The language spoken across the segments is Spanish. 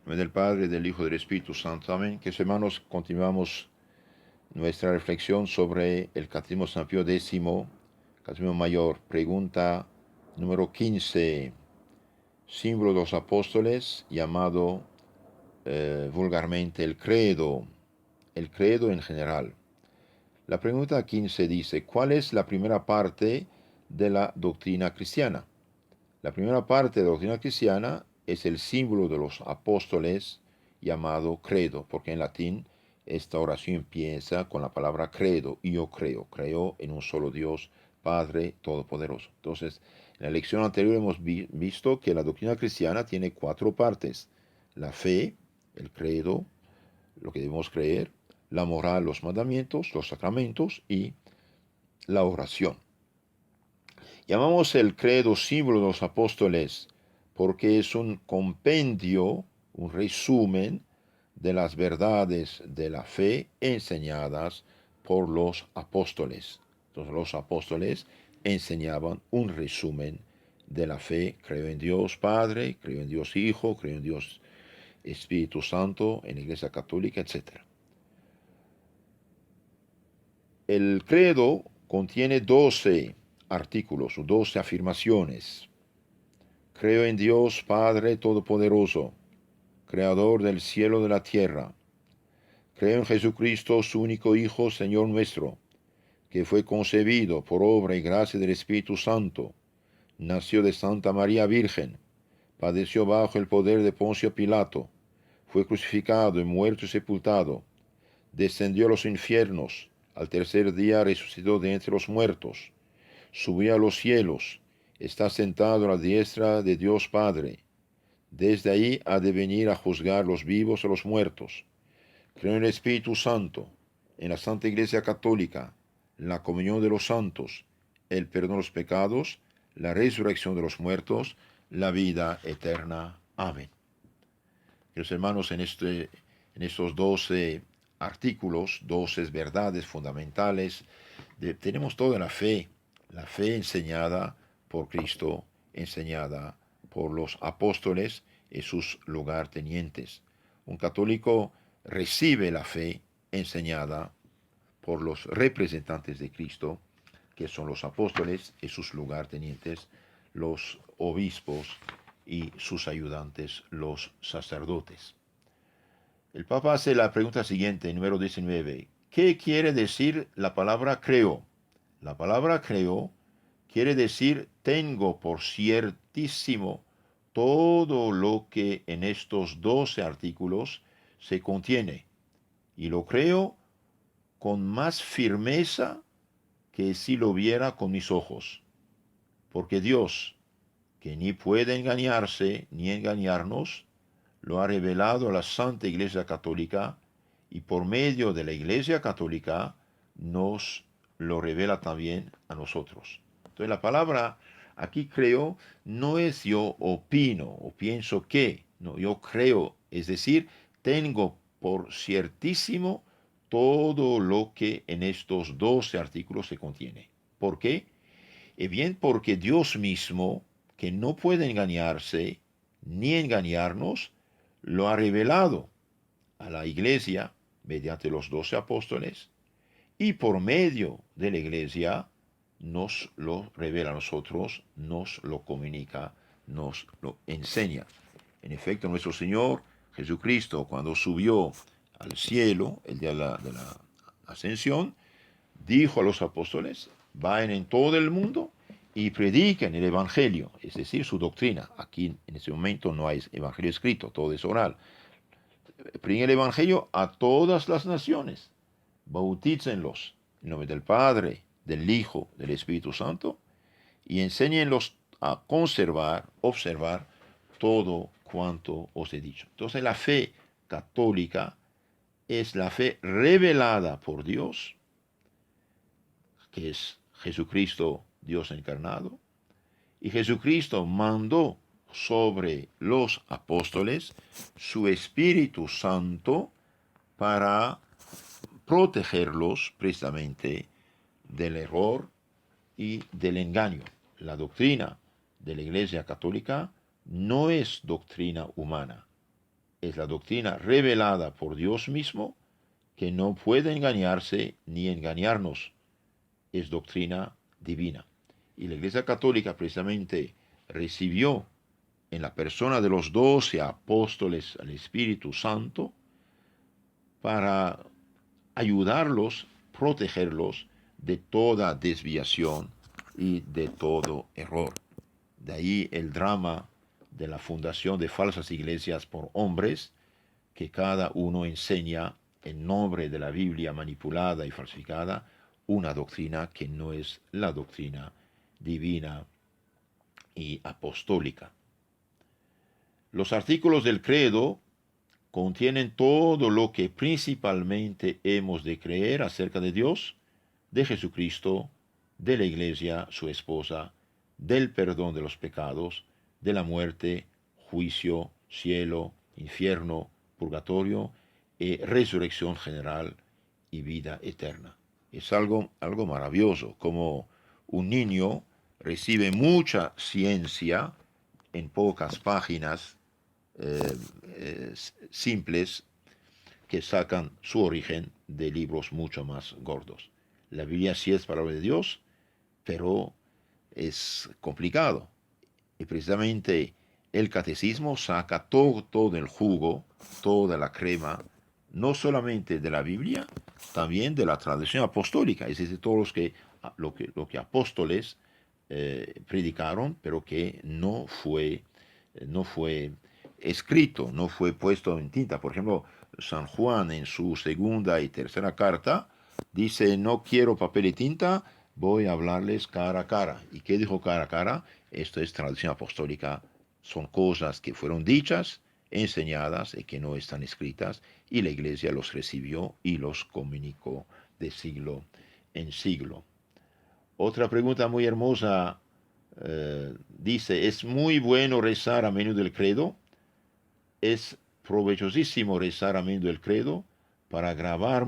nombre del Padre, del Hijo y del Espíritu Santo. Amén. Que hermanos, continuamos nuestra reflexión sobre el Catecismo San Pío X, Catecismo Mayor. Pregunta número 15. Símbolo de los apóstoles, llamado vulgarmente el credo en general. La pregunta 15 dice: ¿cuál es la primera parte de la doctrina cristiana? La primera parte de la doctrina cristiana es el símbolo de los apóstoles llamado credo, porque en latín esta oración empieza con la palabra credo. Yo creo en un solo Dios, Padre Todopoderoso. Entonces, en la lección anterior hemos visto que la doctrina cristiana tiene 4 partes: la fe, el credo, lo que debemos creer, la moral, los mandamientos, los sacramentos y la oración. Llamamos el credo símbolo de los apóstoles porque es un compendio, un resumen de las verdades de la fe enseñadas por los apóstoles. Entonces los apóstoles enseñaban un resumen de la fe. Creo en Dios Padre, creo en Dios Hijo, creo en Dios Espíritu Santo, en la Iglesia Católica, etc. El credo contiene 12 artículos, 12 afirmaciones. Creo en Dios Padre Todopoderoso, Creador del cielo y de la tierra. Creo en Jesucristo, su único Hijo, Señor nuestro, que fue concebido por obra y gracia del Espíritu Santo, nació de Santa María Virgen, padeció bajo el poder de Poncio Pilato, fue crucificado y muerto y sepultado, descendió a los infiernos, al tercer día resucitó de entre los muertos, subió a los cielos, está sentado a la diestra de Dios Padre. Desde ahí ha de venir a juzgar los vivos y los muertos. Creo en el Espíritu Santo, en la Santa Iglesia Católica, la comunión de los santos, el perdón de los pecados, la resurrección de los muertos, la vida eterna. Amén. Queridos hermanos, en estos 12 artículos, 12 verdades fundamentales, tenemos toda la fe enseñada por Cristo, enseñada por los apóstoles y sus lugartenientes. Un católico recibe la fe enseñada por los representantes de Cristo, que son los apóstoles y sus lugartenientes, los obispos y sus ayudantes, los sacerdotes. El Papa hace la pregunta siguiente, número 19. ¿Qué quiere decir la palabra creo? La palabra creo quiere decir tengo por ciertísimo todo lo que en estos 12 artículos se contiene, y lo creo con más firmeza que si lo viera con mis ojos, porque Dios, que ni puede engañarse ni engañarnos, lo ha revelado a la Santa Iglesia Católica, y por medio de la Iglesia Católica nos lo revela también a nosotros. Entonces la palabra aquí creo no es yo opino o pienso que, no, yo creo, es decir, tengo por ciertísimo todo lo que en estos 12 artículos se contiene. ¿Por qué? Bien, porque Dios mismo, que no puede engañarse ni engañarnos, lo ha revelado a la Iglesia mediante los 12 apóstoles, y por medio de la Iglesia nos lo revela a nosotros, nos lo comunica, nos lo enseña. En efecto, nuestro Señor Jesucristo, cuando subió al cielo el día de la ascensión, dijo a los apóstoles: vayan en todo el mundo y prediquen el Evangelio, es decir, su doctrina. Aquí en ese momento no hay Evangelio escrito, todo es oral. Prediquen el Evangelio a todas las naciones, bautícenlos en nombre del Padre, del Hijo, del Espíritu Santo, y enséñenlos a conservar, observar todo cuanto os he dicho. Entonces la fe católica es la fe revelada por Dios, que es Jesucristo, Dios encarnado, y Jesucristo mandó sobre los apóstoles su Espíritu Santo para protegerlos precisamente del error y del engaño. La doctrina de la Iglesia Católica no es doctrina humana, es la doctrina revelada por Dios mismo, que no puede engañarse ni engañarnos. Es doctrina divina. Y la Iglesia Católica precisamente recibió en la persona de los 12 apóstoles al Espíritu Santo para ayudarlos, protegerlos de toda desviación y de todo error. De ahí el drama de la fundación de falsas iglesias por hombres, que cada uno enseña en nombre de la Biblia manipulada y falsificada una doctrina que no es la doctrina divina y apostólica. Los artículos del credo contienen todo lo que principalmente hemos de creer acerca de Dios, de Jesucristo, de la Iglesia, su esposa, del perdón de los pecados, de la muerte, juicio, cielo, infierno, purgatorio, resurrección general y vida eterna. Es algo maravilloso, como un niño recibe mucha ciencia en pocas páginas simples que sacan su origen de libros mucho más gordos. La Biblia sí es palabra de Dios, pero es complicado. Y precisamente el catecismo saca todo el jugo, toda la crema, no solamente de la Biblia, también de la tradición apostólica, es decir, todos lo que apóstoles predicaron, pero que no fue escrito, no fue puesto en tinta. Por ejemplo, San Juan en su segunda y tercera carta dice, no quiero papel y tinta, voy a hablarles cara a cara. ¿Y qué dijo cara a cara? Esto es tradición apostólica, son cosas que fueron dichas, enseñadas y que no están escritas, y la iglesia los recibió y los comunicó de siglo en siglo. Otra pregunta muy hermosa dice, ¿es muy bueno rezar a menudo el credo? Es provechosísimo rezar a menudo el credo para grabar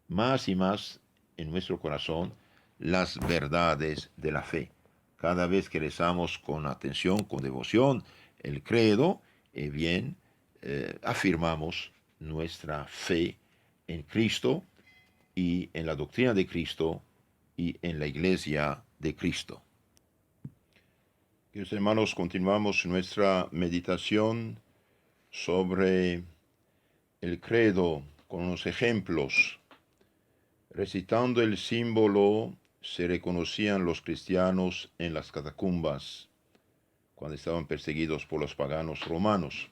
más y más en nuestro corazón las verdades de la fe. Cada vez que rezamos con atención, con devoción, el credo, afirmamos nuestra fe en Cristo y en la doctrina de Cristo y en la iglesia de Cristo. Queridos hermanos, continuamos nuestra meditación sobre el credo con unos ejemplos. Recitando el símbolo se reconocían los cristianos en las catacumbas cuando estaban perseguidos por los paganos romanos.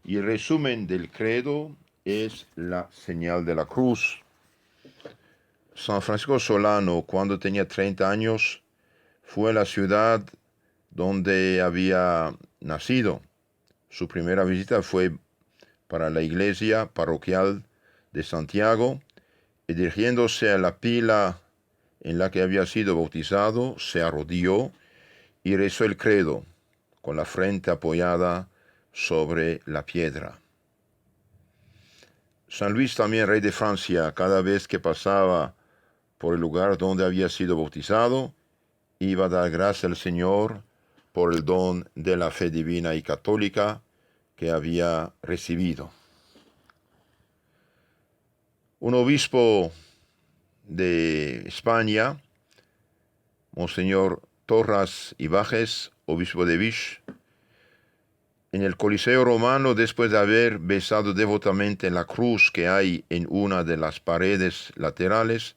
Y el resumen del credo es la señal de la cruz. San Francisco Solano, cuando tenía 30 años, fue a la ciudad donde había nacido. Su primera visita fue para la iglesia parroquial de Santiago, y dirigiéndose a la pila en la que había sido bautizado, se arrodilló y rezó el credo, con la frente apoyada sobre la piedra. San Luis, también rey de Francia, cada vez que pasaba por el lugar donde había sido bautizado, iba a dar gracias al Señor por el don de la fe divina y católica que había recibido. Un obispo de España, Monseñor Torras y Bajes, obispo de Vich, en el Coliseo romano, después de haber besado devotamente la cruz que hay en una de las paredes laterales,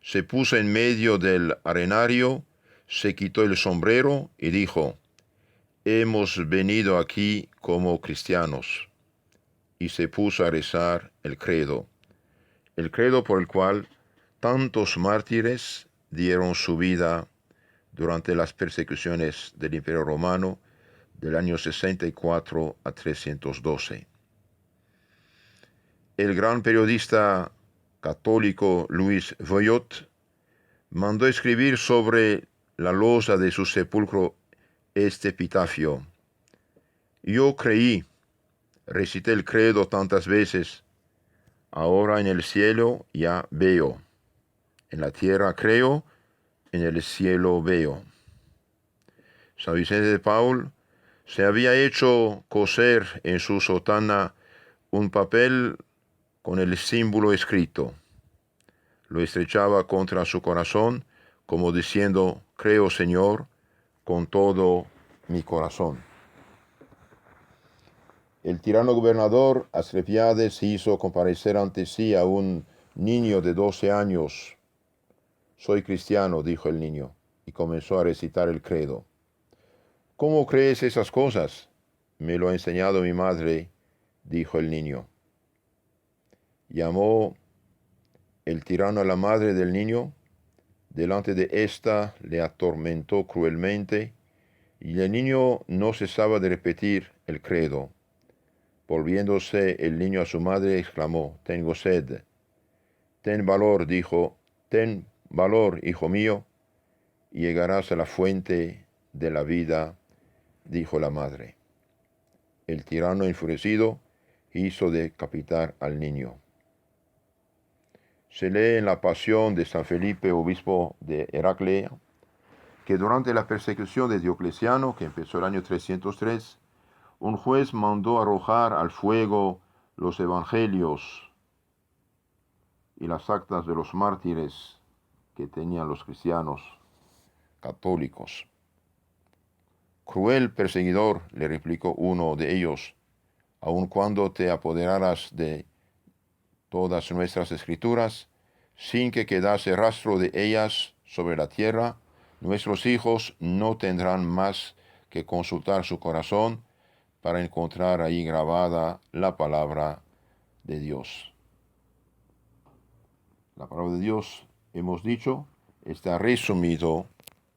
se puso en medio del arenario, se quitó el sombrero y dijo, hemos venido aquí como cristianos, y se puso a rezar el credo por el cual tantos mártires dieron su vida durante las persecuciones del Imperio Romano del año 64 a 312. El gran periodista católico Louis Veuillot mandó escribir sobre la losa de su sepulcro este epitafio. Yo creí, recité el credo tantas veces, ahora en el cielo ya veo, en la tierra creo, en el cielo veo. San Vicente de Paul Se había hecho coser en su sotana un papel con el símbolo escrito. Lo estrechaba contra su corazón, como diciendo: creo, Señor, con todo mi corazón. El tirano gobernador Asclepiades hizo comparecer ante sí a un niño de 12 años. Soy cristiano, dijo el niño, y comenzó a recitar el credo. ¿Cómo crees esas cosas? Me lo ha enseñado mi madre, dijo el niño. Llamó el tirano a la madre del niño. Delante de ésta le atormentó cruelmente, y el niño no cesaba de repetir el credo. Volviéndose el niño a su madre, exclamó: tengo sed. Ten valor, dijo, ten valor, hijo mío, y llegarás a la fuente de la vida, dijo la madre. El tirano, enfurecido, hizo decapitar al niño. Se lee en la Pasión de San Felipe, obispo de Heraclea, que durante la persecución de Diocleciano, que empezó el año 303, un juez mandó arrojar al fuego los evangelios y las actas de los mártires que tenían los cristianos católicos. Cruel perseguidor, le replicó uno de ellos, aun cuando te apoderaras de todas nuestras escrituras, sin que quedase rastro de ellas sobre la tierra, nuestros hijos no tendrán más que consultar su corazón para encontrar ahí grabada la palabra de Dios. La palabra de Dios, hemos dicho, está resumido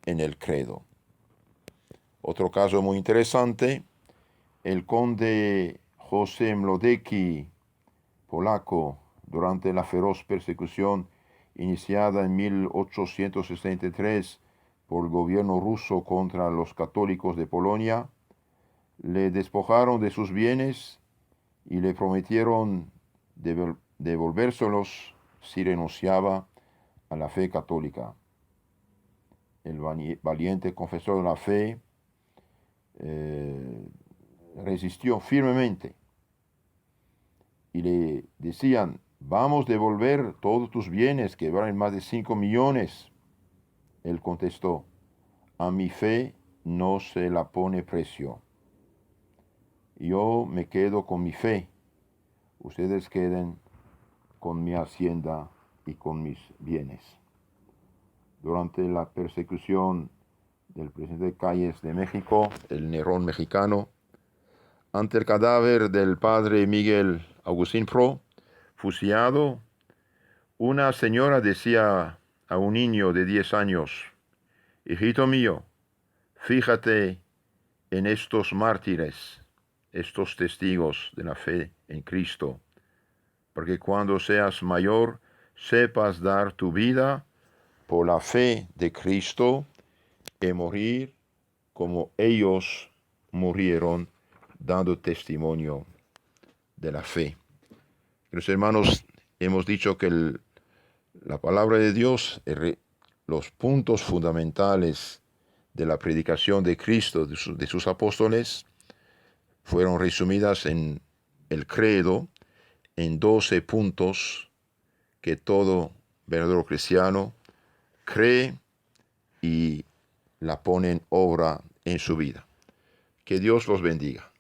en el credo. Otro caso muy interesante, el conde José Mlodecki, polaco, durante la feroz persecución iniciada en 1863 por el gobierno ruso contra los católicos de Polonia, le despojaron de sus bienes y le prometieron devolvérselos si renunciaba a la fe católica. El valiente confesor de la fe resistió firmemente y le decían: vamos a devolver todos tus bienes, que valen más de 5 millones. Él contestó: a mi fe no se la pone precio. Yo me quedo con mi fe. Ustedes queden con mi hacienda y con mis bienes. Durante la persecución del presidente Calles de México, el Nerón mexicano, ante el cadáver del padre Miguel Agustín Pro, fusilado, una señora decía a un niño de 10 años: hijito mío, fíjate en estos mártires, estos testigos de la fe en Cristo, porque cuando seas mayor sepas dar tu vida por la fe de Cristo y morir como ellos murieron, dando testimonio de la fe. Los hermanos, hemos dicho que la palabra de Dios, los puntos fundamentales de la predicación de Cristo, de sus apóstoles, fueron resumidas en el credo, en 12 puntos que todo verdadero cristiano cree y la pone en obra en su vida. Que Dios los bendiga.